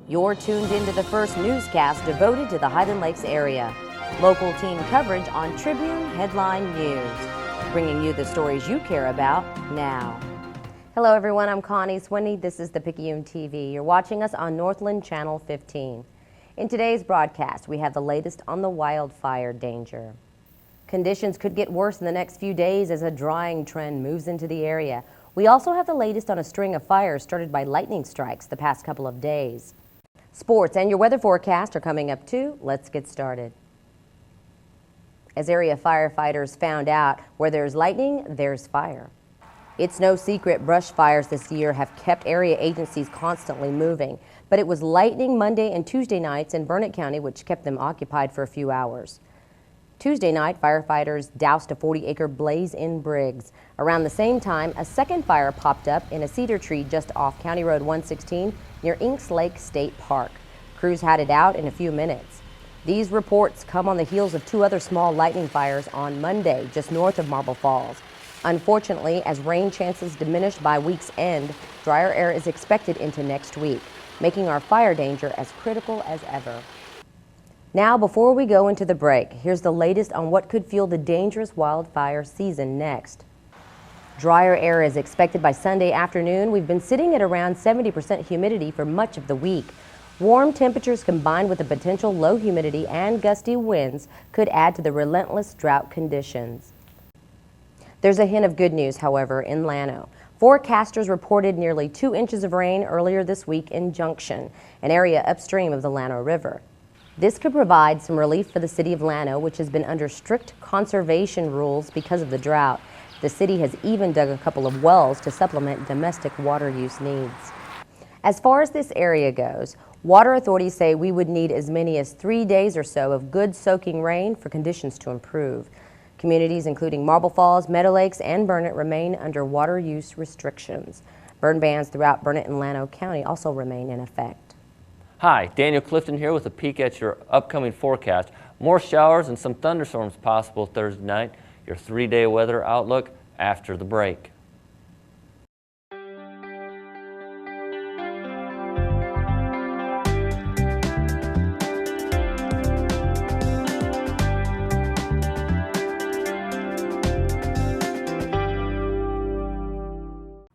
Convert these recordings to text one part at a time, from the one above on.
You're tuned into the first newscast devoted to the Highland Lakes area. Local team coverage on Tribune Headline News, bringing you the stories you care about now. Hello everyone, I'm Connie Swinney. This is the Picayune TV. You're watching us on Northland Channel 15. In today's broadcast, we have the latest on the wildfire danger. Conditions could get worse in the next few days as a drying trend moves into the area. We also have the latest on a string of fires started by lightning strikes the past couple of days. Sports and your weather forecast are coming up too. Let's get started. As area firefighters found out, where there's lightning, there's fire. It's no secret brush fires this year have kept area agencies constantly moving, but it was lightning Monday and Tuesday nights in Burnett County which kept them occupied for a few hours. Tuesday night, firefighters doused a 40-acre blaze in Briggs. Around the same time, a second fire popped up in a cedar tree just off County Road 116 near Inks Lake State Park. Crews had it out in a few minutes. These reports come on the heels of two other small lightning fires on Monday, just north of Marble Falls. Unfortunately, as rain chances diminished by week's end, drier air is expected into next week, making our fire danger as critical as ever. Now, before we go into the break, here's the latest on what could fuel the dangerous wildfire season next. Drier air is expected by Sunday afternoon. We've been sitting at around 70% humidity for much of the week. Warm temperatures combined with the potential low humidity and gusty winds could add to the relentless drought conditions. There's a hint of good news, however, in Llano. Forecasters reported nearly 2 inches of rain earlier this week in Junction, an area upstream of the Llano River. This could provide some relief for the city of Llano, which has been under strict conservation rules because of the drought. The city has even dug a couple of wells to supplement domestic water use needs. As far as this area goes, water authorities say we would need as many as 3 days or so of good soaking rain for conditions to improve. Communities including Marble Falls, Meadow Lakes, and Burnett remain under water use restrictions. Burn bans throughout Burnett and Llano County also remain in effect. Hi, Daniel Clifton here with a peek at your upcoming forecast. More showers and some thunderstorms possible Thursday night. Your 3-day weather outlook after the break.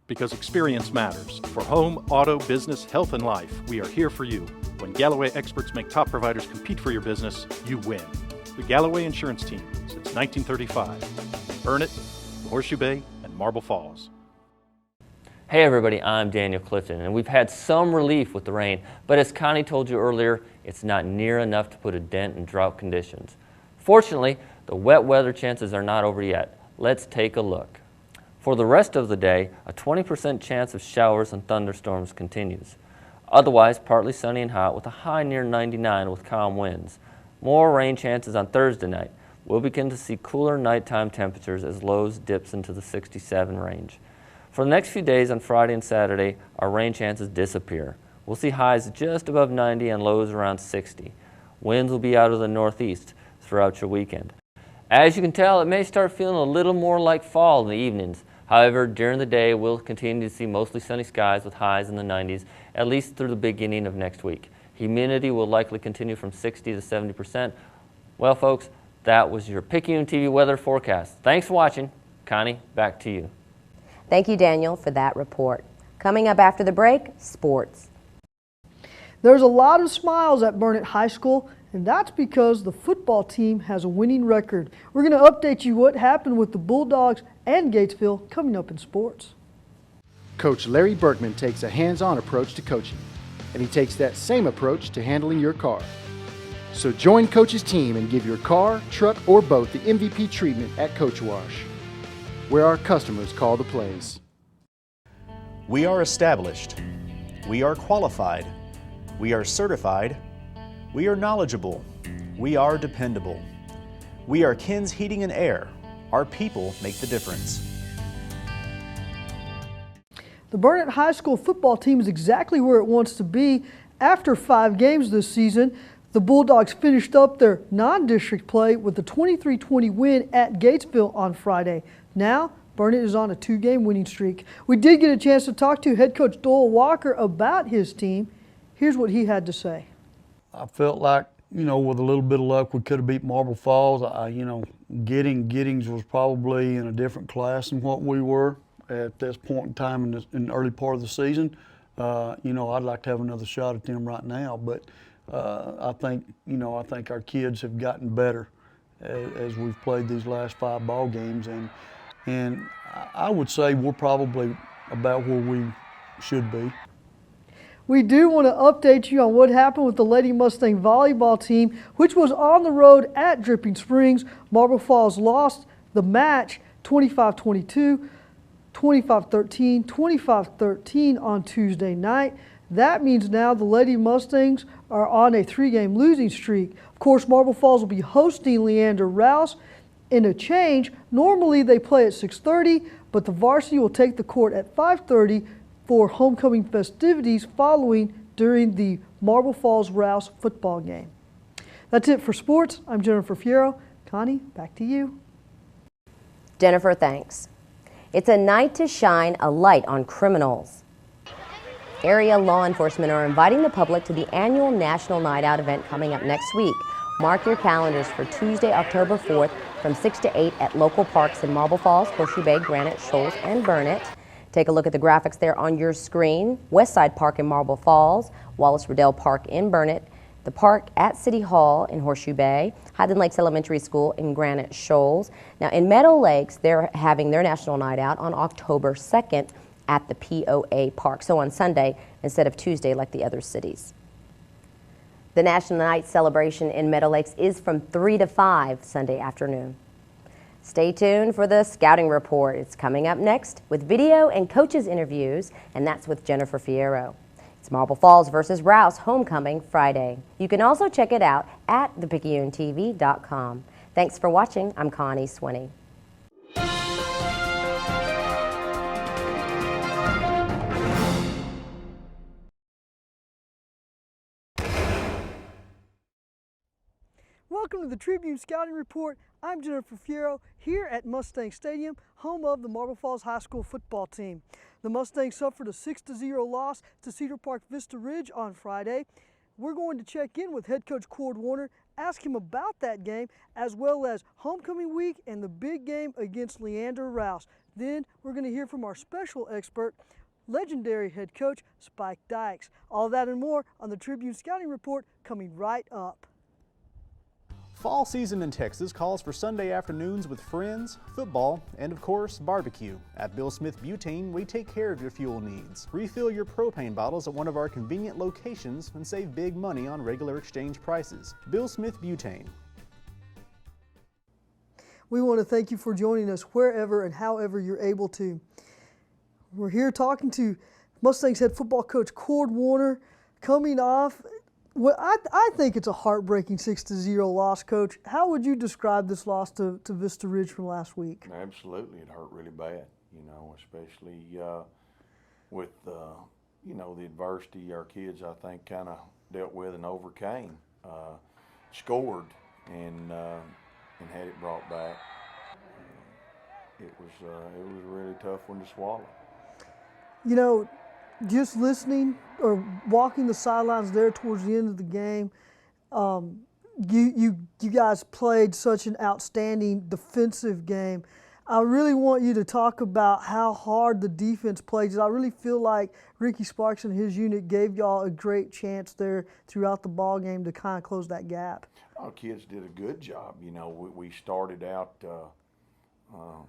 Because experience matters. For home, auto, business, health, and life, we are here for you. When Galloway experts make top providers compete for your business, you win. The Galloway Insurance Team since 1935. Burnett, Horseshoe Bay, and Marble Falls. Hey everybody, I'm Daniel Clifton, and we've had some relief with the rain, but as Connie told you earlier, it's not near enough to put a dent in drought conditions. Fortunately, the wet weather chances are not over yet. Let's take a look. For the rest of the day, a 20% chance of showers and thunderstorms continues. Otherwise, partly sunny and hot with a high near 99 with calm winds. More rain chances on Thursday night. We'll begin to see cooler nighttime temperatures as lows dips into the 67 range. For the next few days on Friday and Saturday, our rain chances disappear. We'll see highs just above 90 and lows around 60. Winds will be out of the northeast throughout your weekend. As you can tell, it may start feeling a little more like fall in the evenings. However, during the day, we'll continue to see mostly sunny skies with highs in the 90s, at least through the beginning of next week. Humidity will likely continue from 60 to 70%. Well, folks, that was your Picayune TV weather forecast. Thanks for watching. Connie, back to you. Thank you, Daniel, for that report. Coming up after the break, sports. There's a lot of smiles at Burnett High School, and that's because the football team has a winning record. We're going to update you what happened with the Bulldogs and Gatesville coming up in sports. Coach Larry Berkman takes a hands-on approach to coaching, and he takes that same approach to handling your car. So join Coach's team and give your car, truck, or boat the MVP treatment at Coach Wash, where our customers call the plays. We are established. We are qualified. We are certified. We are knowledgeable. We are dependable. We are Ken's Heating and Air. Our people make the difference. The Burnett High School football team is exactly where it wants to be. After 5 games this season, the Bulldogs finished up their non-district play with a 23-20 win at Gatesville on Friday. Now, Burnett is on a 2-game winning streak. We did get a chance to talk to head coach Doyle Walker about his team. Here's what he had to say. I felt like, you know, with a little bit of luck, we could have beat Marble Falls. You know, Giddings was probably in a different class than what we were at this point in time in the early part of the season. You know, I'd like to have another shot at them right now, but I think our kids have gotten better as we've played these last 5 ball games, and I would say we're probably about where we should be. We do want to update you on what happened with the Lady Mustang volleyball team, which was on the road at Dripping Springs. Marble Falls lost the match 25-22, 25-13, 25-13 on Tuesday night. That means now the Lady Mustangs are on a 3-game losing streak. Of course, Marble Falls will be hosting Leander Rouse. In a change, normally they play at 6:30, but the varsity will take the court at 5:30 for homecoming festivities following during the Marble Falls Rouse football game. That's it for sports. I'm Jennifer Fierro. Connie, back to you. Jennifer, thanks. It's a night to shine a light on criminals. Area law enforcement are inviting the public to the annual National Night Out event coming up next week. Mark your calendars for Tuesday, October 4th from 6 to 8 at local parks in Marble Falls, Horseshoe Bay, Granite, Shoals, and Burnett. Take a look at the graphics there on your screen. Westside Park in Marble Falls, Wallace Riddell Park in Burnett, the park at City Hall in Horseshoe Bay, Highland Lakes Elementary School in Granite Shoals. Now in Meadow Lakes, they're having their National Night Out on October 2nd at the POA Park, so on Sunday instead of Tuesday like the other cities. The National Night celebration in Meadow Lakes is from 3 to 5 Sunday afternoon. Stay tuned for the Scouting Report. It's coming up next with video and coaches interviews, and that's with Jennifer Fierro. It's Marble Falls versus Rouse homecoming Friday. You can also check it out at ThePicayuneTV.com. Thanks for watching. I'm Connie Swinney. Welcome to the Tribune Scouting Report. I'm Jennifer Fierro here at Mustang Stadium, home of the Marble Falls High School football team. The Mustangs suffered a 6-0 loss to Cedar Park Vista Ridge on Friday. We're going to check in with head coach Cord Warner, ask him about that game, as well as homecoming week and the big game against Leander Rouse. Then we're going to hear from our special expert, legendary head coach Spike Dykes. All that and more on the Tribune Scouting Report coming right up. Fall season in Texas calls for Sunday afternoons with friends, football, and of course, barbecue. At Bill Smith Butane, we take care of your fuel needs. Refill your propane bottles at one of our convenient locations and save big money on regular exchange prices. Bill Smith Butane. We want to thank you for joining us wherever and however you're able to. We're here talking to Mustangs head football coach Cord Warner, coming off well, I think it's a heartbreaking 6-0 loss, Coach. How would you describe this loss to Vista Ridge from last week? Absolutely, it hurt really bad, you know, especially with, you know, the adversity our kids, I think, kind of dealt with and overcame. Scored and had it brought back. It was a really tough one to swallow. You know, just listening or walking the sidelines there towards the end of the game, you guys played such an outstanding defensive game. I really want you to talk about how hard the defense plays. I really feel like Ricky Sparks and his unit gave y'all a great chance there throughout the ball game to kind of close that gap. Our kids did a good job. You know, we started out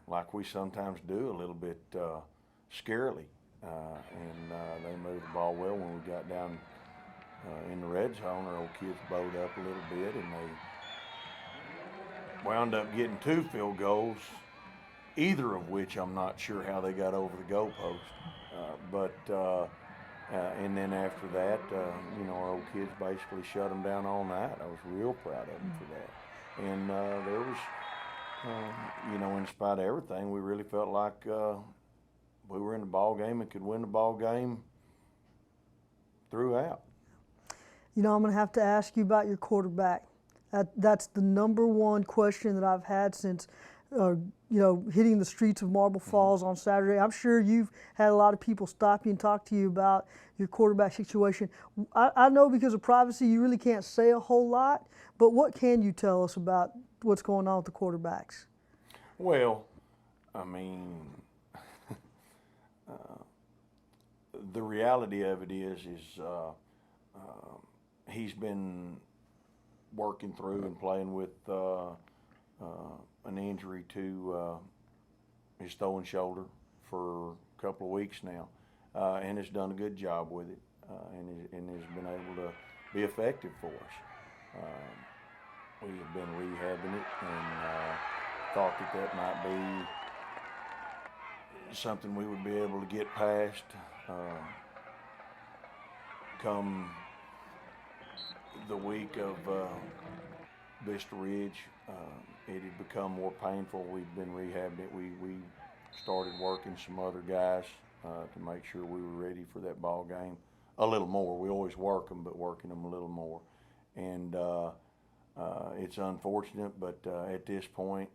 like we sometimes do, a little bit scarily. And they moved the ball well. When we got down in the red zone, our old kids bowed up a little bit, and they wound up getting 2 field goals, either of which I'm not sure how they got over the goalpost. And then after that, you know, our old kids basically shut them down all night. I was real proud of them for that. And there was, you know, in spite of everything, we really felt like we were in the ball game and could win the ball game throughout. You know, I'm going to have to ask you about your quarterback. That's the #1 question that I've had since, you you know, hitting the streets of Marble Falls on Saturday. I'm sure you've had a lot of people stop you and talk to you about your quarterback situation. I know because of privacy you really can't say a whole lot, but what can you tell us about what's going on with the quarterbacks? Well, I mean, the reality of it is he's been working through and playing with an injury to his throwing shoulder for a couple of weeks now, and has done a good job with it, and has been able to be effective for us. We have been rehabbing it and thought that might be something we would be able to get past come the week of Vista Ridge. It had become more painful. We'd been rehabbing it. We started working some other guys to make sure we were ready for that ball game a little more. We always work them, but working them a little more. And it's unfortunate, but at this point,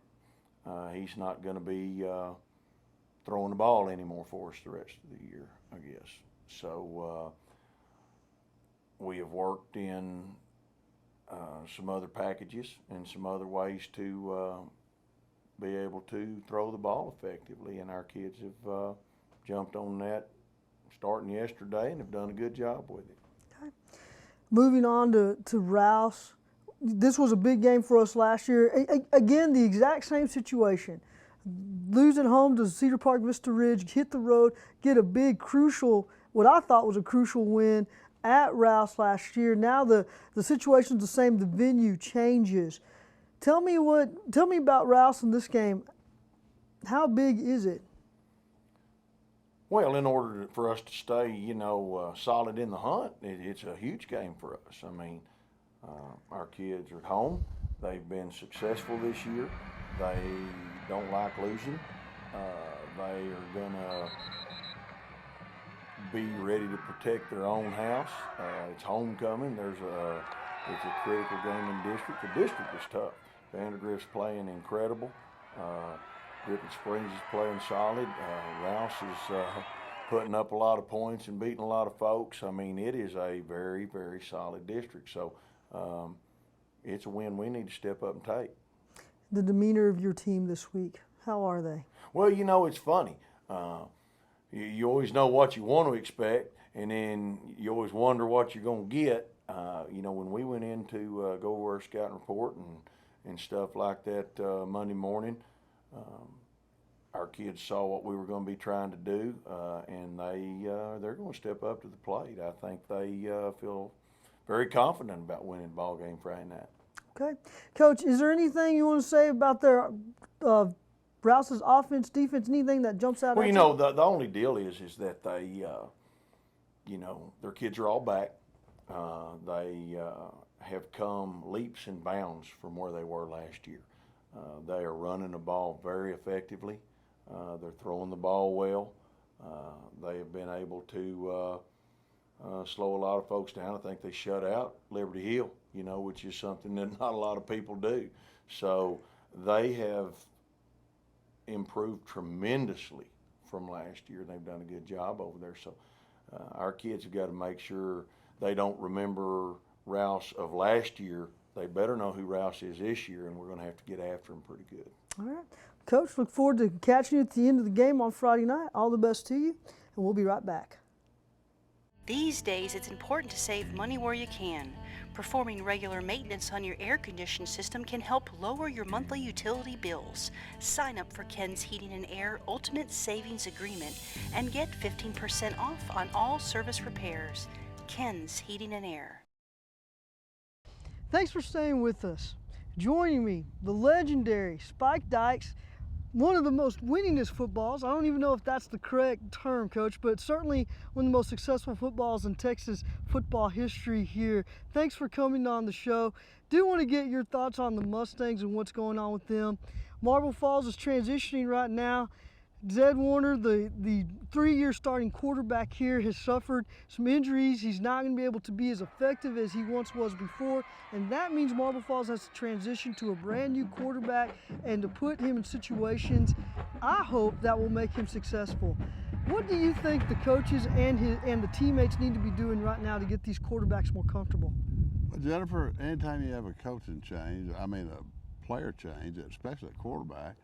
he's not going to be throwing the ball anymore for us the rest of the year, I guess. So we have worked in some other packages and some other ways to be able to throw the ball effectively, and our kids have jumped on that starting yesterday and have done a good job with it. Okay. Moving on to Rouse. This was a big game for us last year. Again, the exact same situation. Lose at home to Cedar Park Vista Ridge, hit the road, get a big crucial, what I thought was a crucial win at Rouse last year. Now the situation's the same, the venue changes. Tell me about Rouse in this game. How big is it? Well, in order for us to stay, solid in the hunt, it's a huge game for us. I mean, our kids are at home. They've been successful this year. They don't like losing. They are gonna be ready to protect their own house. It's homecoming. It's a critical game in district. The district is tough. Vandergrift's playing incredible. Rippon Springs is playing solid. Rouse is putting up a lot of points and beating a lot of folks. I mean, it is a very, very solid district. So it's a win we need to step up and take. The demeanor of your team this week, how are they? Well, it's funny. You always know what you want to expect, and then you always wonder what you're going to get. When we went in to go over our scouting report and stuff like that Monday morning, our kids saw what we were going to be trying to do, and they're going to step up to the plate. I think they feel very confident about winning the ball game Friday night. Okay. Coach, is there anything you want to say about their Rouse's offense, defense, anything that jumps out at you? Well, the only deal is that they, their kids are all back. They have come leaps and bounds from where they were last year. They are running the ball very effectively. They're throwing the ball well. They have been able to slow a lot of folks down. I think they shut out Liberty Hill, which is something that not a lot of people do. So they have improved tremendously from last year. They've done a good job over there. So our kids have got to make sure they don't remember Rouse of last year. They better know who Rouse is this year, and we're going to have to get after them pretty good. All right. Coach, look forward to catching you at the end of the game on Friday night. All the best to you, and we'll be right back. These days, it's important to save money where you can. Performing regular maintenance on your air conditioning system can help lower your monthly utility bills. Sign up for Ken's Heating and Air Ultimate Savings Agreement and get 15% off on all service repairs. Ken's Heating and Air. Thanks for staying with us. Joining me, the legendary Spike Dykes, one of the most winningest footballs. I don't even know if that's the correct term, Coach, but certainly one of the most successful footballs in Texas football history here. Thanks for coming on the show. Do want to get your thoughts on the Mustangs and what's going on with them. Marble Falls is transitioning right now. Zed Warner, the 3-year starting quarterback here, has suffered some injuries. He's not going to be able to be as effective as he once was before, and that means Marble Falls has to transition to a brand new quarterback and to put him in situations, I hope, that will make him successful. What do you think the coaches and the teammates need to be doing right now to get these quarterbacks more comfortable? Well, Jennifer, anytime you have a coaching change, a player change, especially a quarterback,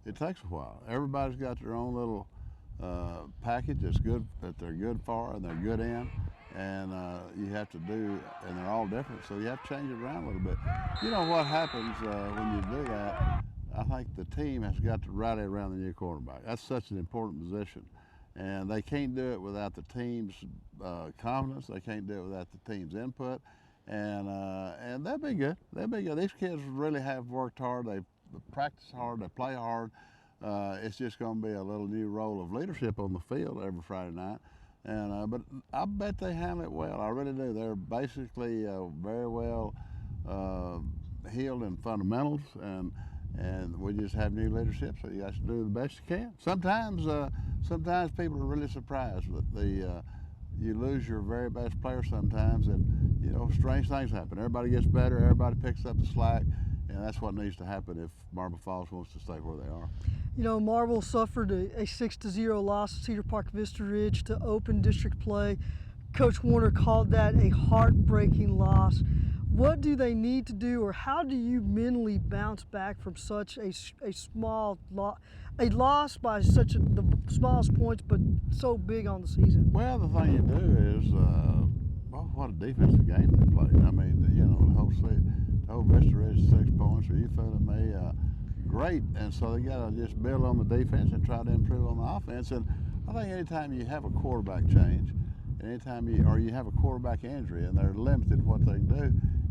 it takes a while. Everybody's got their own little package that's good, that they're good for and they're good in, and you have to do, and they're all different, so you have to change it around a little bit. You know what happens when you do that? I think the team has got to rally around the new quarterback. That's such an important position, and they can't do it without the team's confidence. They can't do it without the team's input, and they'll be good. They'll be good. These kids really have worked hard. They practice hard, they play hard. It's just going to be a little new role of leadership on the field every Friday night. And but I bet they handle it well. I really do. They're basically very well heeled in fundamentals, and we just have new leadership. So you have to do the best you can. Sometimes people are really surprised that you lose your very best player sometimes, and you know, strange things happen. Everybody gets better. Everybody picks up the slack. And that's what needs to happen if Marble Falls wants to stay where they are. You know, Marble suffered a 6-0 loss at Cedar Park Vista Ridge to open district play. Coach Warner called that a heartbreaking loss. What do they need to do, or how do you mentally bounce back from such a small loss by such the smallest points, but so big on the season? Well, the thing you do is, what a defensive game they played. I mean, you know, the whole Vista Ridge 6 points. Are you feeling me? Great. And so they got to just build on the defense and try to improve on the offense. And I think anytime you have a quarterback change, and anytime you have a quarterback injury and they're limited what they can do,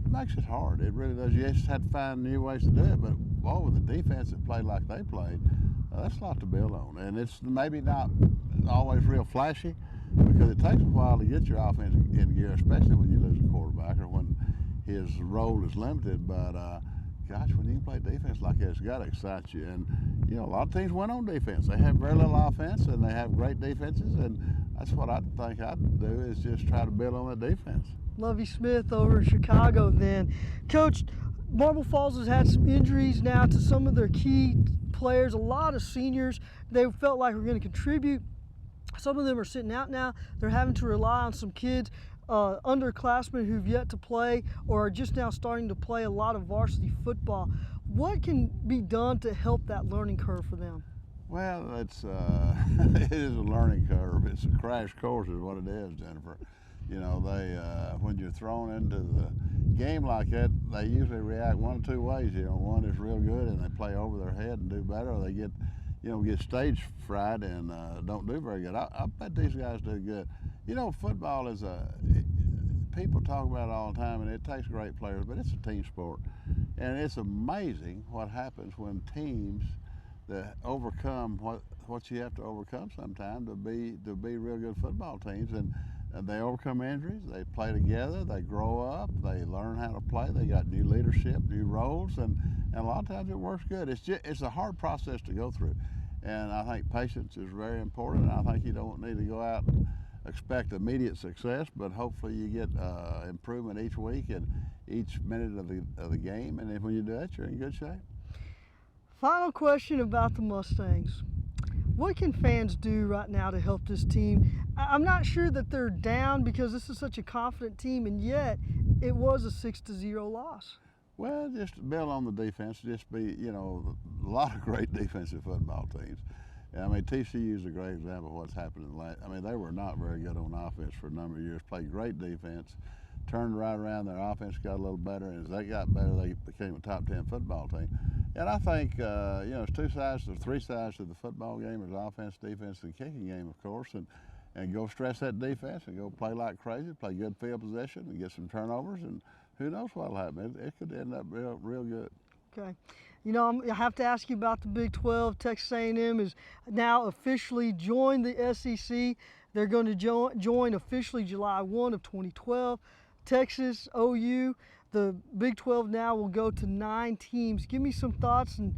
it makes it hard. It really does. You just have to find new ways to do it. But with the defense that played like they played, that's a lot to build on. And it's maybe not always real flashy, because it takes a while to get your offense in gear, especially when you lose a quarterback or when his role is limited. But gosh, when you can play defense like that, it's got to excite you. And you know, a lot of teams win on defense. They have very little offense, and they have great defenses. And that's what I think I'd do, is just try to build on the defense. Lovie Smith over in Chicago then. Coach, Marble Falls has had some injuries now to some of their key players, a lot of seniors they felt like were going to contribute. Some of them are sitting out now. They're having to rely on some kids, underclassmen who've yet to play or are just now starting to play a lot of varsity football. What can be done to help that learning curve for them? Well, it's it is a learning curve. It's a crash course is what it is, Jennifer. You know, they when you're thrown into the game like that, they usually react one of two ways. You know, one is real good and they play over their head and do better, or they get stage fright and don't do very good. I bet these guys do good. You know, football is people talk about it all the time, and it takes great players, but it's a team sport. And it's amazing what happens when teams that overcome what you have to overcome sometimes to be real good football teams, and they overcome injuries, they play together, they grow up, they learn how to play, they got new leadership, new roles, and a lot of times it works good. It's a hard process to go through, and I think patience is very important. I think you don't need to go out and expect immediate success, but hopefully you get improvement each week and each minute of the game, and then when you do that, you're in good shape. Final question about the Mustangs. What can fans do right now to help this team? I'm not sure that they're down because this is such a confident team, and yet it was a 6-0 loss. Well, just build on the defense. Just be, you know, a lot of great defensive football teams. I mean, TCU is a great example of what's happened in the last. I mean, they were not very good on offense for a number of years. Played great defense, turned right around. Their offense got a little better, and as they got better, they became a top 10 football team. And I think, you know, there's two sides or three sides to the football game. There's offense, defense, and kicking game, of course. And go stress that defense and go play like crazy, play good field position, and get some turnovers. And who knows what'll happen? It could end up real good. Okay. You know, I have to ask you about the Big 12. Texas A&M is now officially joined the SEC. They're going to join officially July 1 of 2012. Texas, OU, the Big 12 now will go to 9 teams. Give me some thoughts and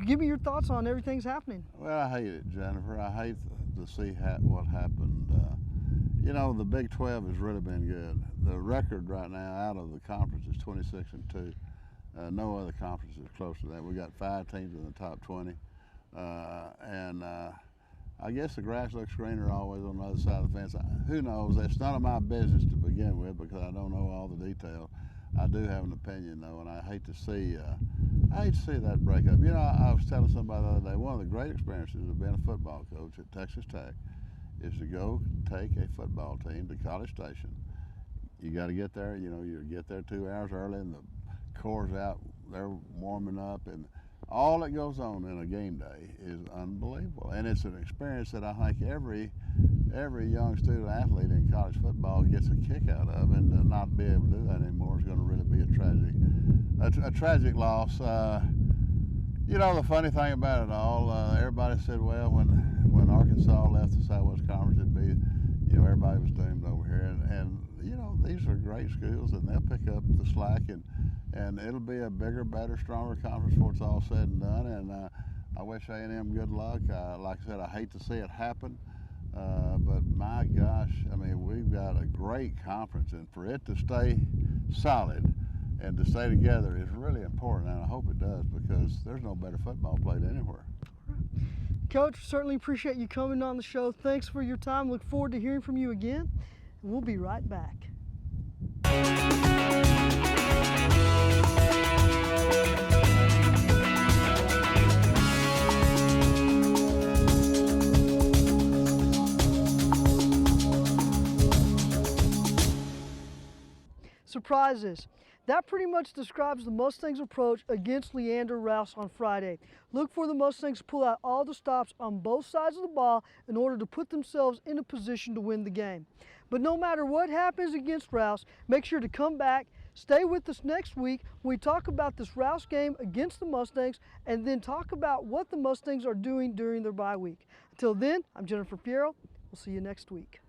give me your thoughts on everything's happening. Well, I hate it, Jennifer. I hate to see what happened. You know, the Big 12 has really been good. The record right now out of the conference is 26-2. No other conference is close to that. We got 5 teams in the top 20. I guess the grass looks greener always on the other side of the fence. Who knows? That's none of my business to begin with because I don't know all the details. I do have an opinion though, and I hate to see that breakup. You know, I was telling somebody the other day, one of the great experiences of being a football coach at Texas Tech is to go take a football team to College Station. You got to get there. You know, you get there 2 hours early, and the corps out, they're warming up, and all that goes on in a game day is unbelievable. And it's an experience that I think every young student athlete in college football gets a kick out of, and to not be able to do that anymore is going to really be a tragic loss. You know, the funny thing about it all, everybody said, well, when Arkansas left the Southwest Conference, it'd be, you know, everybody was doomed over here. And you know, these are great schools, and they'll pick up the slack, and it'll be a bigger, better, stronger conference before it's all said and done. And I wish A&M good luck. Like I said, I hate to see it happen, but my gosh, I mean, we've got a great conference, and for it to stay solid and to stay together is really important, and I hope it does because there's no better football played anywhere. Coach, certainly appreciate you coming on the show. Thanks for your time. Look forward to hearing from you again. And we'll be right back. Surprises. That pretty much describes the Mustangs' approach against Leander Rouse on Friday. Look for the Mustangs to pull out all the stops on both sides of the ball in order to put themselves in a position to win the game. But no matter what happens against Rouse, make sure to come back, stay with us next week when we talk about this Rouse game against the Mustangs and then talk about what the Mustangs are doing during their bye week. Until then, I'm Jennifer Piero. We'll see you next week.